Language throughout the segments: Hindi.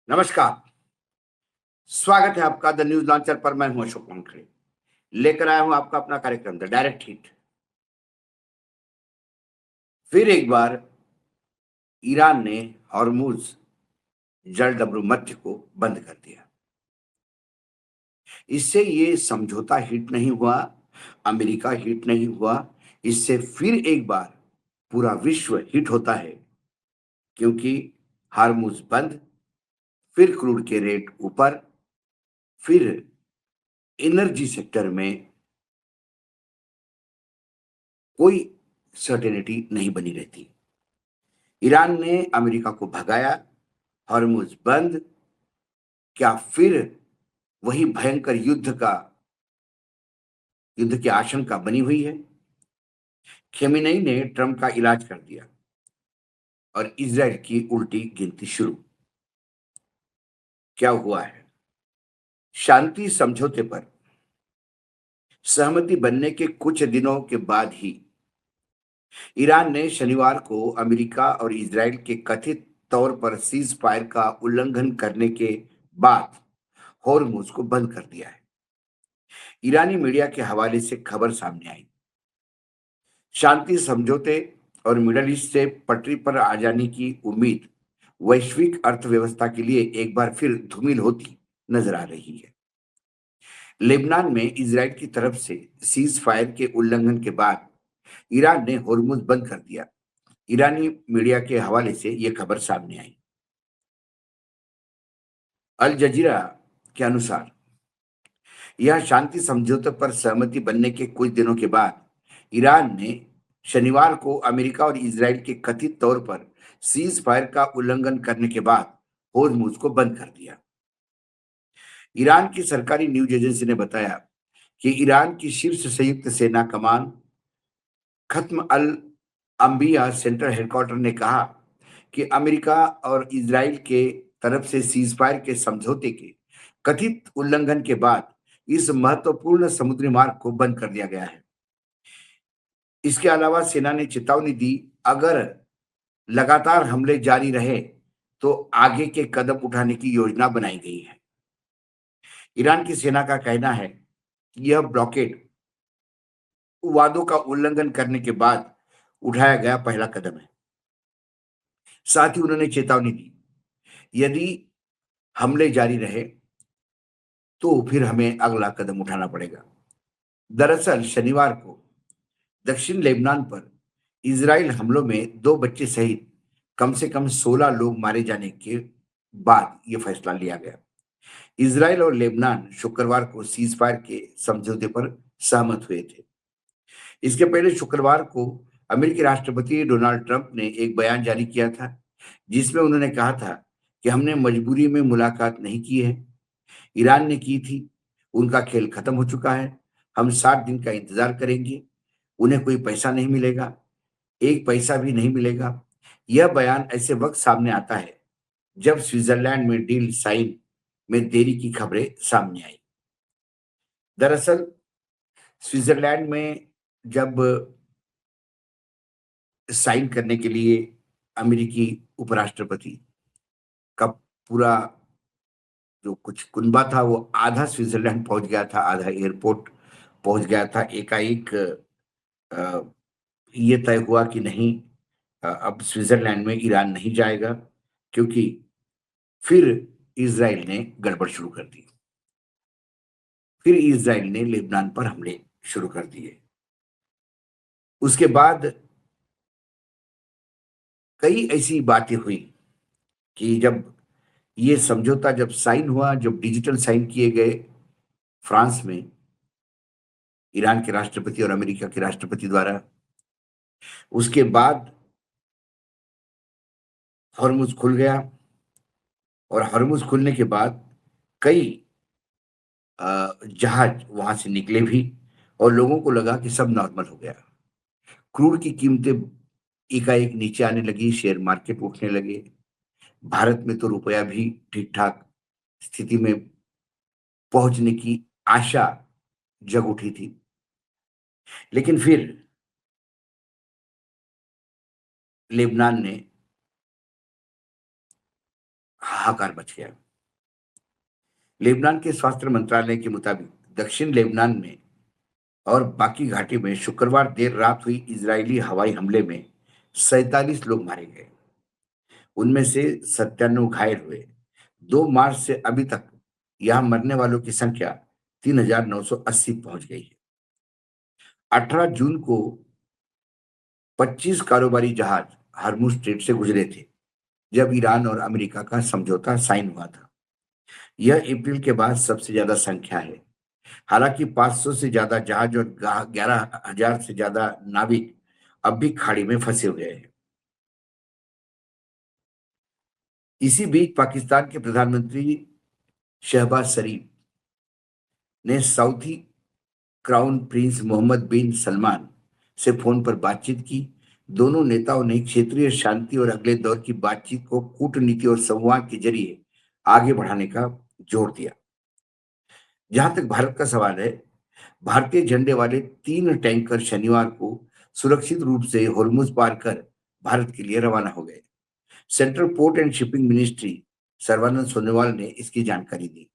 नमस्कार। स्वागत है आपका द न्यूज लॉन्चर पर। मैं हूं अशोक वानखेड़े। लेकर आया हूं आपका अपना कार्यक्रम द डायरेक्ट हिट। फिर एक बार ईरान ने हॉर्मुज जलडमरू मध्य को बंद कर दिया। इससे ये समझौता हिट नहीं हुआ, अमेरिका हिट नहीं हुआ। इससे फिर एक बार पूरा विश्व हिट होता है, क्योंकि हार्मुज बंद, फिर क्रूड के रेट ऊपर, फिर एनर्जी सेक्टर में कोई सर्टेनिटी नहीं बनी रहती। ईरान ने अमेरिका को भगाया, हॉर्मुज बंद। क्या फिर वही भयंकर युद्ध की आशंका बनी हुई है? खेमेनेई ने ट्रंप का इलाज कर दिया और इजराइल की उल्टी गिनती शुरू। क्या हुआ है? शांति समझौते पर सहमति बनने के कुछ दिनों के बाद ही ईरान ने शनिवार को अमेरिका और इजराइल के कथित तौर पर सीज फायर का उल्लंघन करने के बाद हॉर्मुज को बंद कर दिया है। ईरानी मीडिया के हवाले से खबर सामने आई। शांति समझौते और मिडल ईस्ट से पटरी पर आ जाने की उम्मीद वैश्विक अर्थव्यवस्था के लिए एक बार फिर धूमिल होती नजर आ रही है। लेबनान में इजराइल की तरफ से सीज फायर के उल्लंघन के बाद ईरान ने होर्मुज बंद कर दिया। ईरानी मीडिया के हवाले से यह खबर सामने आई। अल जजीरा के अनुसार यह शांति समझौते पर सहमति बनने के कुछ दिनों के बाद ईरान ने शनिवार को अमेरिका और इजराइल के कथित तौर पर सीज फायर का उल्लंघन करने के बाद होर्मुज को बंद कर दिया। ईरान की सरकारी न्यूज एजेंसी ने बताया कि ईरान की शीर्ष संयुक्त सेना कमान खत्म अल अंबिया सेंट्रल हेडक्वार्टर ने कहा कि अमेरिका और इजराइल के तरफ से सीज फायर के समझौते के कथित उल्लंघन के बाद इस महत्वपूर्ण समुद्री मार्ग को बंद कर दिया गया है। इसके अलावा सेना ने चेतावनी दी, अगर लगातार हमले जारी रहे तो आगे के कदम उठाने की योजना बनाई गई है। ईरान की सेना का कहना है कि यह ब्लॉकेड वादों का उल्लंघन करने के बाद उठाया गया पहला कदम है। साथ ही उन्होंने चेतावनी दी, यदि हमले जारी रहे तो फिर हमें अगला कदम उठाना पड़ेगा। दरअसल शनिवार को दक्षिण लेबनान पर इजराइल हमलों में 2 बच्चे सहित कम से कम 16 लोग मारे जाने के बाद यह फैसला लिया गया। इजराइल और लेबनान शुक्रवार को सीज फायर के समझौते पर सहमत हुए थे। इसके पहले शुक्रवार को अमेरिकी राष्ट्रपति डोनाल्ड ट्रंप ने एक बयान जारी किया था, जिसमें उन्होंने कहा था कि हमने मजबूरी में मुलाकात नहीं की है, ईरान ने की थी। उनका खेल खत्म हो चुका है। हम 60 दिन का इंतजार करेंगे। उन्हें कोई पैसा नहीं मिलेगा, एक पैसा भी नहीं मिलेगा। यह बयान ऐसे वक्त सामने आता है जब स्विट्जरलैंड में डील साइन में देरी की खबरें सामने आई। दरअसल स्विट्जरलैंड में जब साइन करने के लिए अमेरिकी उपराष्ट्रपति का पूरा जो कुछ कुनबा था वो आधा स्विट्जरलैंड पहुंच गया था, आधा एयरपोर्ट पहुंच गया था। एकाएक अ, ये तय हुआ कि नहीं, अब स्विट्जरलैंड में ईरान नहीं जाएगा, क्योंकि फिर इजराइल ने गड़बड़ शुरू कर दी। फिर इजराइल ने लेबनान पर हमले शुरू कर दिए। उसके बाद कई ऐसी बातें हुई कि जब ये समझौता जब साइन हुआ, जब डिजिटल साइन किए गए फ्रांस में ईरान के राष्ट्रपति और अमेरिका के राष्ट्रपति द्वारा, उसके बाद हॉर्मुज खुल गया। और हॉर्मुज खुलने के बाद कई जहाज वहां से निकले भी और लोगों को लगा कि सब नॉर्मल हो गया। क्रूड की कीमतें एकाएक नीचे आने लगी, शेयर मार्केट उठने लगे। भारत में तो रुपया भी ठीक ठाक स्थिति में पहुंचने की आशा जग उठी थी। लेकिन फिर लेबनान ने हाहाकार मच गया। लेबनान के स्वास्थ्य मंत्रालय के मुताबिक दक्षिण लेबनान में और बाकी घाटी में शुक्रवार देर रात हुई इजरायली हवाई हमले में 47 लोग मारे गए। उनमें से 97 घायल हुए। 2 मार्च से अभी तक यहां मरने वालों की संख्या 3,980 पहुंच गई है। 18 जून को 25 कारोबारी जहाज हरमुज स्ट्रेट से गुजरे थे जब ईरान और अमेरिका का समझौता साइन हुआ था। यह अप्रैल के बाद सबसे ज्यादा संख्या है। हालांकि 500 से ज्यादा जहाज और 11,000 से ज्यादा नाविक अब भी खाड़ी में फंसे हुए हैं। इसी बीच पाकिस्तान के प्रधानमंत्री शहबाज शरीफ ने सऊदी क्राउन प्रिंस मोहम्मद बिन सलमान से फोन पर बातचीत की। दोनों नेताओं ने क्षेत्रीय शांति और अगले दौर की बातचीत को कूटनीति और संवाद के जरिए आगे बढ़ाने का जोर दिया। जहां तक भारत का सवाल है, भारतीय झंडे वाले 3 टैंकर शनिवार को सुरक्षित रूप से होर्मुज पार कर भारत के लिए रवाना हो गए। Central port and shipping ministry Sarbananda Sonowal ने इसकी जानकारी दी।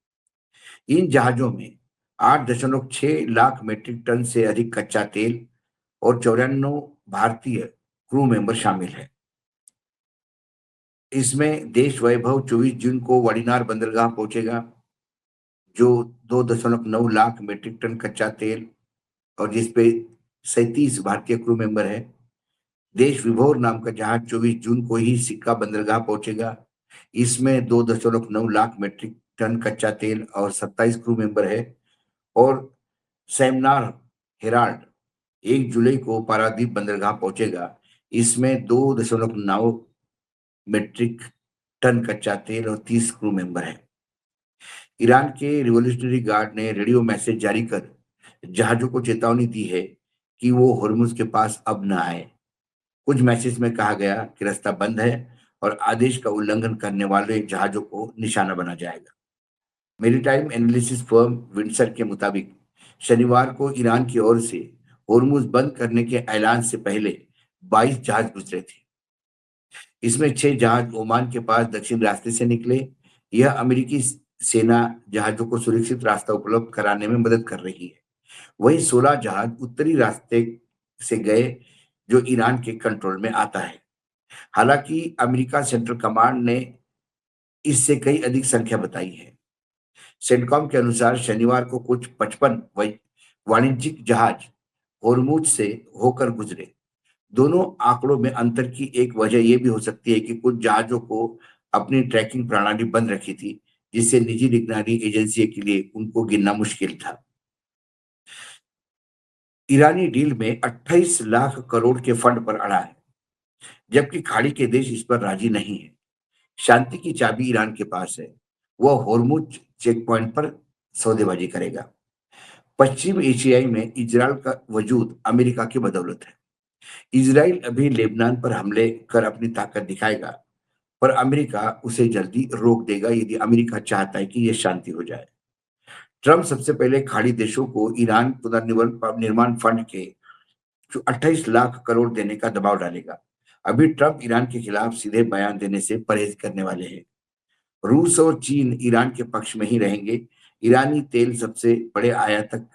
इन जहाजों में 8.6 लाख मीट्रिक टन से अधिक कच्चा तेल और 94 भारतीय क्रू मेंबर शामिल है। इसमें देश वैभव 24 जून को वाडीनार बंदरगाह पहुंचेगा, जो 2.9 लाख मीट्रिक टन कच्चा तेल और जिसपे 37 भारतीय क्रू मेंबर है। देश विभोर नाम का जहाज 24 जून को ही सिक्का बंदरगाह पहुंचेगा। इसमें 2.9 लाख मीट्रिक टन कच्चा तेल और 27 क्रू मेंबर है। और सैमनार हेराल्ड 1 जुलाई को पारादीप बंदरगाह पहुंचेगा। इसमें 2.9 मीट्रिक टन कच्चा तेल और 30 क्रू मेंबर है। ईरान के रिवोल्यूशनरी गार्ड ने रेडियो मैसेज जारी कर जहाजों को चेतावनी दी है कि वो होर्मुज के पास अब न आए। कुछ मैसेज में कहा गया कि रास्ता बंद है और आदेश का उल्लंघन करने वाले जहाजों को निशाना बना जाएगा। मेरीटाइम एनालिसिस फर्म विंडसर के मुताबिक शनिवार को ईरान की ओर से होर्मुज बंद करने के ऐलान से पहले 22 जहाज गुजरे थे। इसमें 6 जहाज ओमान के पास दक्षिण रास्ते से निकले। यह अमेरिकी सेना जहाजों को सुरक्षित रास्ता उपलब्ध कराने में मदद कर रही है। वहीं 16 जहाज उत्तरी रास्ते से गए, जो ईरान के कंट्रोल में आता है। हालांकि अमेरिका सेंट्रल कमांड ने इससे कई अधिक संख्या बताई है। सेंटकॉम के अनुसार शनिवार को कुछ 55 वाणिज्यिक जहाज होर्मुज से होकर गुजरे। दोनों आंकड़ों में अंतर की एक वजह यह भी हो सकती है कि कुछ जहाजों को अपनी ट्रैकिंग प्रणाली बंद रखी थी, जिससे निजी निगरानी एजेंसी के लिए उनको गिनना मुश्किल था। ईरानी डील में 28 लाख करोड़ के फंड पर अड़ा है, जबकि खाड़ी के देश इस पर राजी नहीं है। शांति की चाबी ईरान के पास है। वह होर्मुज चेक पॉइंट पर सौदेबाजी करेगा। पश्चिम एशियाई में इजरायल का वजूद अमेरिका की बदौलत है। इजराइल अभी लेबनान पर हमले कर अपनी ताकत दिखाएगा, पर अमेरिका उसे जल्दी रोक देगा यदि अमेरिका चाहता है कि यह शांति हो जाए। ट्रंप सबसे पहले खाड़ी देशों को ईरान पुनर्निर्माण फंड के जो 28 लाख करोड़ देने का दबाव डालेगा। अभी ट्रंप ईरान के खिलाफ सीधे बयान देने से परहेज करने वाले हैं। रूस और चीन ईरान के पक्ष में ही रहेंगे। ईरानी तेल सबसे बड़े आयातक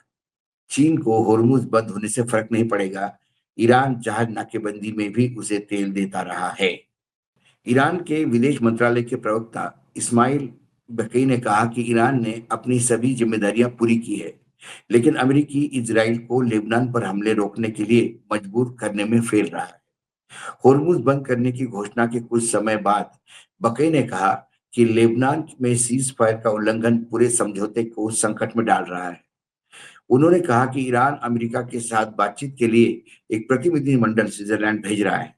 चीन को होर्मुज बंद होने से फर्क नहीं पड़ेगा। ईरान जहाज नाकेबंदी में भी उसे तेल देता रहा है। ईरान के विदेश मंत्रालय के प्रवक्ता इस्माइल बकई ने कहा कि ईरान ने अपनी सभी जिम्मेदारियां पूरी की है, लेकिन अमेरिकी इजराइल को लेबनान पर हमले रोकने के लिए मजबूर करने में फेल रहा है। होर्मुज बंद करने की घोषणा के कुछ समय बाद बकई ने कहा कि लेबनान में सीज फायर का उल्लंघन पूरे समझौते को संकट में डाल रहा है। उन्होंने कहा कि ईरान अमेरिका के साथ बातचीत के लिए एक प्रतिनिधिमंडल स्विट्जरलैंड भेज रहा है।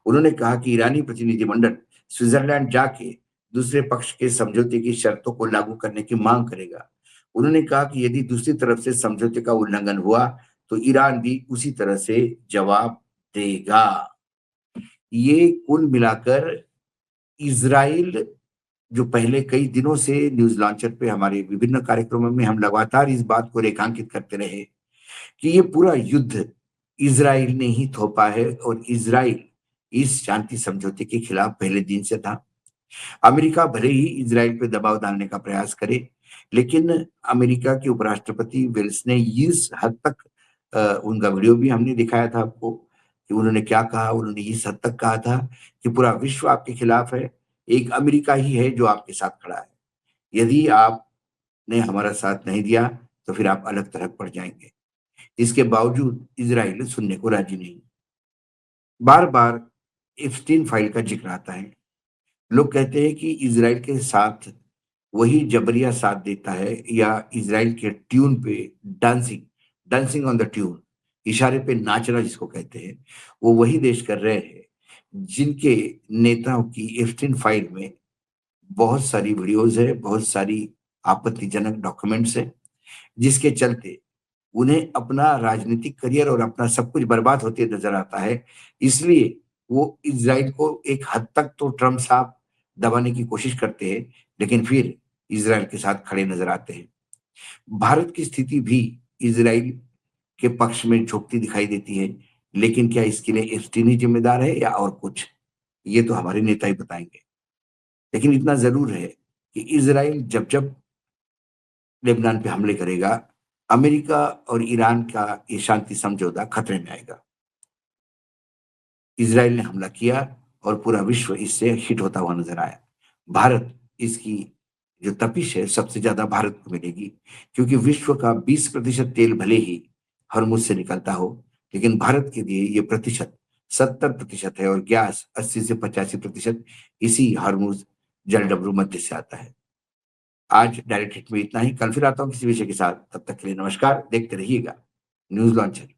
उन्होंने कहा कि ईरानी प्रतिनिधिमंडल स्विट्जरलैंड जाके दूसरे पक्ष के समझौते की शर्तों को लागू करने की मांग करेगा। उन्होंने कहा कि यदि दूसरी तरफ से समझौते का उल्लंघन हुआ तो ईरान भी उसी तरह से जवाब देगा। ये कुल मिलाकर इजराइल, जो पहले कई दिनों से न्यूज लॉन्चर पे हमारे विभिन्न कार्यक्रमों में हम लगातार इस बात को रेखांकित करते रहे कि ये पूरा युद्ध इजराइल ने ही थोपा है और इजराइल इस शांति समझौते के खिलाफ पहले दिन से था। अमेरिका भले ही इज़राइल पे दबाव डालने का प्रयास करे, लेकिन अमेरिका के उपराष्ट्रपति विल्स ने इस हद तक उनका वीडियो भी हमने दिखाया था आपको कि उन्होंने क्या कहा, उन्होंने इस हद तक कहा था कि पूरा विश्व आपके खिलाफ है, एक अमेरिका ही है जो आपके साथ खड़ा है। यदि आपने हमारा साथ नहीं दिया, तो फिर आप अलग-थलग पड़ जाएँगे। इसके बावजूद इज़राइल सुनने को राज़ी नहीं। बार-बार एप्स्टीन फाइल का ज़िक्र आता है। लोग कहते हैं कि इज़राइल के साथ वही जबरिया साथ देता है या इज़राइल के ट्यून पे dancing dancing on the tune, इशारे पे नाचना जिसको कहते हैं, वो वही देश कर रहे हैं, जिनके नेताओं की एप्स्टीन फाइल में बहुत सारी वीडियोज़ है, बहुत सारी आपत्तिजनक डॉक्यूमेंट्स हैं, जिसके चलते उन्हें अपना राजनीतिक करियर और अपना सब कुछ बर्बाद होते नज़र आता है। इसलिए वो इज़राइल को एक हद तक तो ट्रम्प साहब दबाने की कोशिश करते हैं, लेकिन फिर इज़राइल के साथ खड़े नज़र आते हैं। भारत की स्थिति भी इज़राइल के पक्ष में झुकती दिखाई देती है, लेकिन क्या इसके लिए एप्स्टीन ही ज़िम्मेदार है या और कुछ? ये तो हमारे नेता ही बताएँगे। लेकिन इतना ज़रूर है कि इज़राइल जब-जब लेबनान पे हमले करेगा, अमेरिका और ईरान का ये शांति समझौता खतरे में आएगा। इज़राइल ने हमला किया और पूरा विश्व इससे हिट होता हुआ नज़र आया। भारत इसकी जो तपिश है सबसे ज़्यादा भारत को मिलेगी क्योंकि विश्व का 20% तेल भले ही हॉर्मुज़ से निकलता हो, लेकिन भारत के लिए ये प्रतिशत 70% है और गैस 80 से 85% इसी हॉर्मुज़ जलडमरू मध्य से आता है। आज डायरेक्ट हिट में इतना ही। कल फिर आता हूँ किसी विषय के साथ। तब तक के लिए नमस्कार। देखते रहिएगा न्यूज़ लॉन्चर।